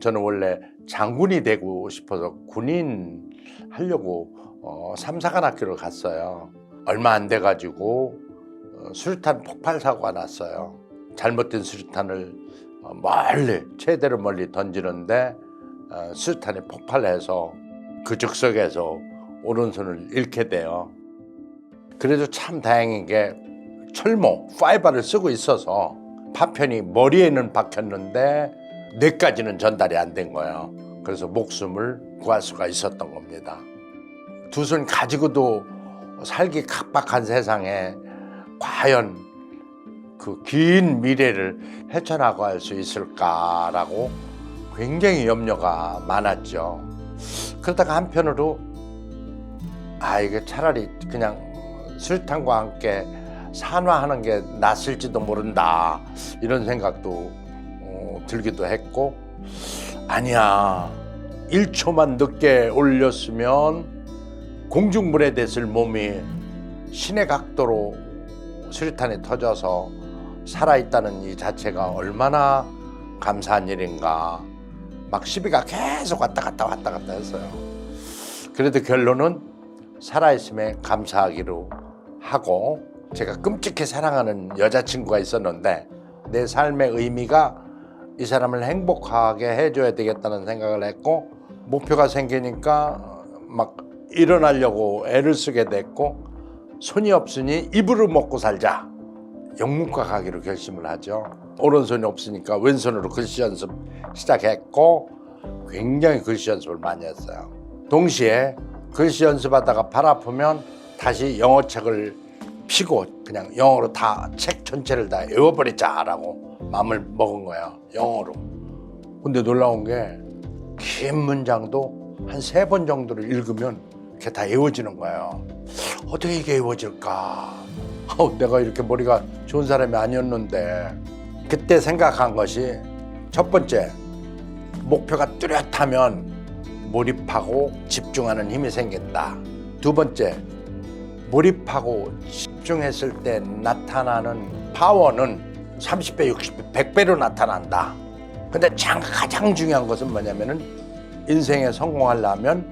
저는 원래 장군이 되고 싶어서 군인 하려고 삼사관학교를 갔어요. 얼마 안 돼가지고 수류탄 폭발 사고가 났어요. 잘못된 수류탄을 멀리 최대로 멀리 던지는데 수류탄이 폭발해서 그 즉석에서 오른손을 잃게 돼요. 그래도 참 다행인 게 철모 파이바를 쓰고 있어서 파편이 머리에는 박혔는데 뇌까지는 전달이 안 된 거예요. 그래서 목숨을 구할 수가 있었던 겁니다. 두 손 가지고도 살기 각박한 세상에 과연 그 긴 미래를 헤쳐나갈 수 있을까라고 굉장히 염려가 많았죠. 그러다가 한편으로 이게 차라리 그냥 수류탄과 함께 산화하는 게 낫을지도 모른다 이런 생각도 들기도 했고, 아니야 1초만 늦게 올렸으면 공중불에 됐을 몸이 신의 각도로 수류탄이 터져서 살아있다는 이 자체가 얼마나 감사한 일인가. 막 시비가 계속 왔다 갔다 했어요. 그래도 결론은 살아있음에 감사하기로 하고, 제가 끔찍히 사랑하는 여자친구가 있었는데 내 삶의 의미가 이 사람을 행복하게 해줘야 되겠다는 생각을 했고, 목표가 생기니까 막 일어나려고 애를 쓰게 됐고, 손이 없으니 입으로 먹고 살자, 영문과 가기로 결심을 하죠. 오른손이 없으니까 왼손으로 글씨 연습 시작했고 굉장히 글씨 연습을 많이 했어요. 동시에 글씨 연습하다가 팔 아프면 다시 영어책을 피고 그냥 영어로 다 책 전체를 다 외워버리자라고 마음을 먹은 거예요. 영어로. 근데 놀라운 게 긴 문장도 한 3번 정도를 읽으면 이렇게 다 외워지는 거예요. 어떻게 이게 외워질까? 내가 이렇게 머리가 좋은 사람이 아니었는데. 그때 생각한 것이, 첫 번째, 목표가 뚜렷하면 몰입하고 집중하는 힘이 생긴다. 두 번째, 몰입하고 집중했을 때 나타나는 파워는 30배, 60배, 100배로 나타난다. 근데 가장 중요한 것은 뭐냐면은 인생에 성공하려면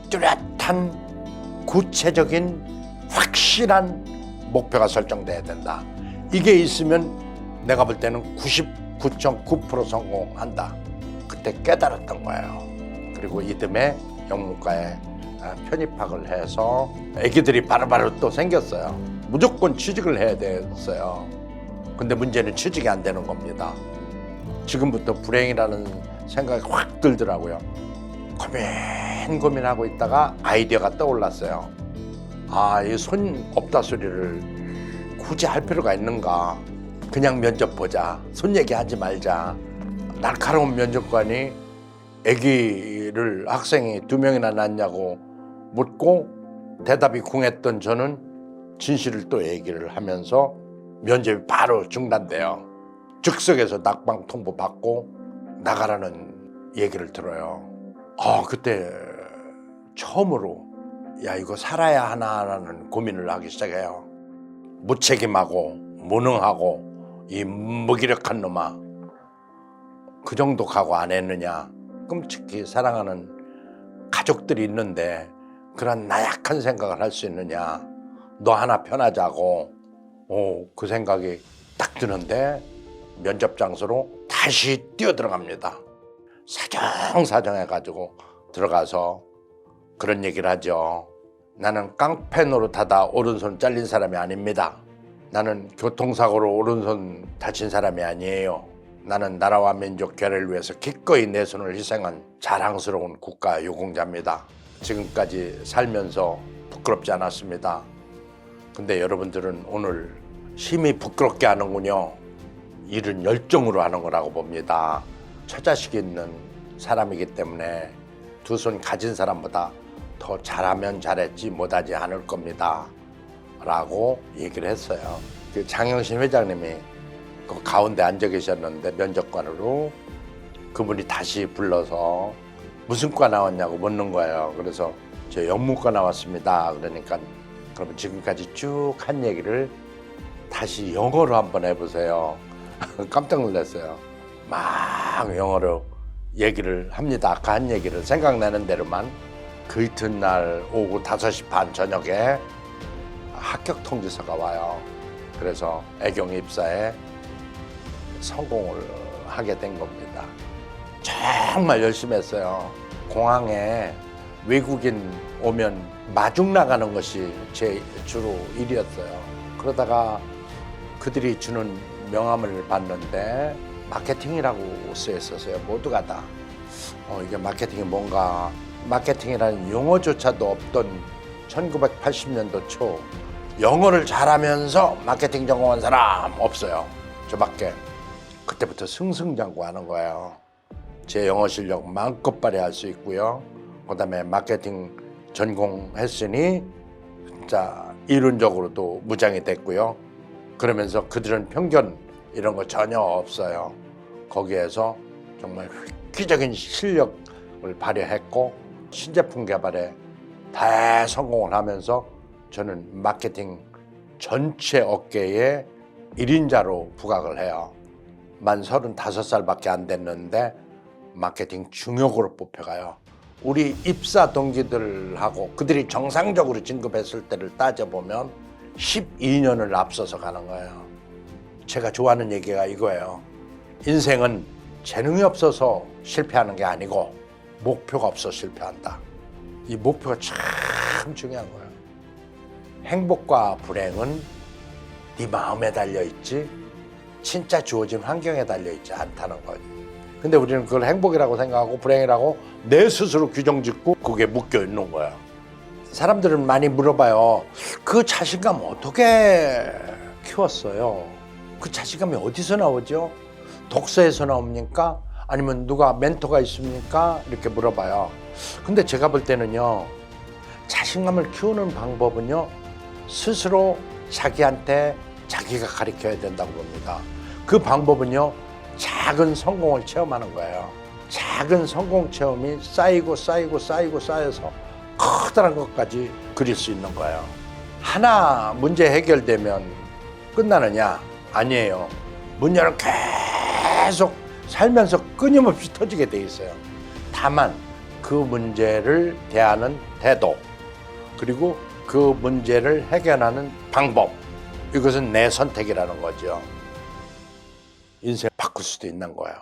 뚜렷한 구체적인 확실한 목표가 설정돼야 된다. 이게 있으면 내가 볼 때는 99.9% 성공한다. 그때 깨달았던 거예요. 그리고 이듬해 영문과에 편입학을 해서 애기들이 바로바로 또 생겼어요. 무조건 취직을 해야 됐어요. 근데 문제는 취직이 안 되는 겁니다. 지금부터 불행이라는 생각이 확 들더라고요. 고민하고 있다가 아이디어가 떠올랐어요. 이 손 없다 소리를 굳이 할 필요가 있는가? 그냥 면접 보자. 손 얘기하지 말자. 날카로운 면접관이 아기를 학생이 2명이나 낳냐고 묻고 대답이 궁했던 저는 진실을 또 얘기를 하면서 면접이 바로 중단돼요. 즉석에서 낙방 통보 받고 나가라는 얘기를 들어요. 그때 처음으로 이거 살아야 하나라는 고민을 하기 시작해요. 무책임하고 무능하고 이 무기력한 놈아, 그 정도 각오 안 했느냐. 끔찍히 사랑하는 가족들이 있는데 그런 나약한 생각을 할 수 있느냐. 너 하나 편하자고. 그 생각이 딱 드는데 면접 장소로 다시 뛰어들어갑니다. 사정해가지고 들어가서 그런 얘기를 하죠. 나는 깡패 노릇하다 오른손 잘린 사람이 아닙니다. 나는 교통사고로 오른손 다친 사람이 아니에요. 나는 나라와 민족 교회를 위해서 기꺼이 내 손을 희생한 자랑스러운 국가 유공자입니다. 지금까지 살면서 부끄럽지 않았습니다. 근데 여러분들은 오늘 심히 부끄럽게 하는군요. 일은 열정으로 하는 거라고 봅니다. 처자식 있는 사람이기 때문에 두 손 가진 사람보다 더 잘하면 잘했지 못하지 않을 겁니다 라고 얘기를 했어요. 그 장영신 회장님이 그 가운데 앉아 계셨는데 면접관으로 그분이 다시 불러서 무슨 과 나왔냐고 묻는 거예요. 그래서 저 영문과 나왔습니다. 그러니까 그러면 지금까지 쭉 한 얘기를 다시 영어로 한번 해보세요. 깜짝 놀랐어요. 막 영어로 얘기를 합니다. 아까 한 얘기를 생각나는 대로만. 그 이튿날 오후 5시 반 저녁에 합격 통지서가 와요. 그래서 애경 입사에 성공을 하게 된 겁니다. 정말 열심히 했어요. 공항에 외국인 오면 마중 나가는 것이 제 주로 일이었어요. 그러다가 그들이 주는 명함을 봤는데 마케팅이라고 쓰여 있었어요. 모두가 다. 이게 마케팅이 뭔가, 마케팅이라는 용어조차도 없던 1980년도 초 영어를 잘하면서 마케팅 전공한 사람 없어요. 저밖에. 그때부터 승승장구하는 거예요. 제 영어 실력 마음껏 발휘할 수 있고요. 그다음에 마케팅 전공했으니 진짜 이론적으로도 무장이 됐고요. 그러면서 그들은 편견 이런 거 전혀 없어요. 거기에서 정말 획기적인 실력을 발휘했고 신제품 개발에 대성공을 하면서 저는 마케팅 전체 업계의 1인자로 부각을 해요. 만 35살밖에 안 됐는데 마케팅 중역으로 뽑혀가요. 우리 입사 동기들하고 그들이 정상적으로 진급했을 때를 따져보면 12년을 앞서서 가는 거예요. 제가 좋아하는 얘기가 이거예요. 인생은 재능이 없어서 실패하는 게 아니고 목표가 없어서 실패한다. 이 목표가 참 중요한 거예요. 행복과 불행은 네 마음에 달려있지 진짜 주어진 환경에 달려있지 않다는 거지. 근데 우리는 그걸 행복이라고 생각하고 불행이라고 내 스스로 규정짓고 그게 묶여있는 거야. 사람들은 많이 물어봐요. 그 자신감 어떻게 키웠어요? 그 자신감이 어디서 나오죠? 독서에서 나옵니까? 아니면 누가 멘토가 있습니까? 이렇게 물어봐요. 근데 제가 볼 때는요, 자신감을 키우는 방법은요, 스스로 자기한테 자기가 가르쳐야 된다고 봅니다. 그 방법은요, 작은 성공을 체험하는 거예요. 작은 성공 체험이 쌓여서 커다란 것까지 그릴 수 있는 거예요. 하나 문제 해결되면 끝나느냐? 아니에요. 문제는 계속 살면서 끊임없이 터지게 돼 있어요. 다만 그 문제를 대하는 태도, 그리고 그 문제를 해결하는 방법, 이것은 내 선택이라는 거죠. 인생 바꿀 수도 있는 거예요.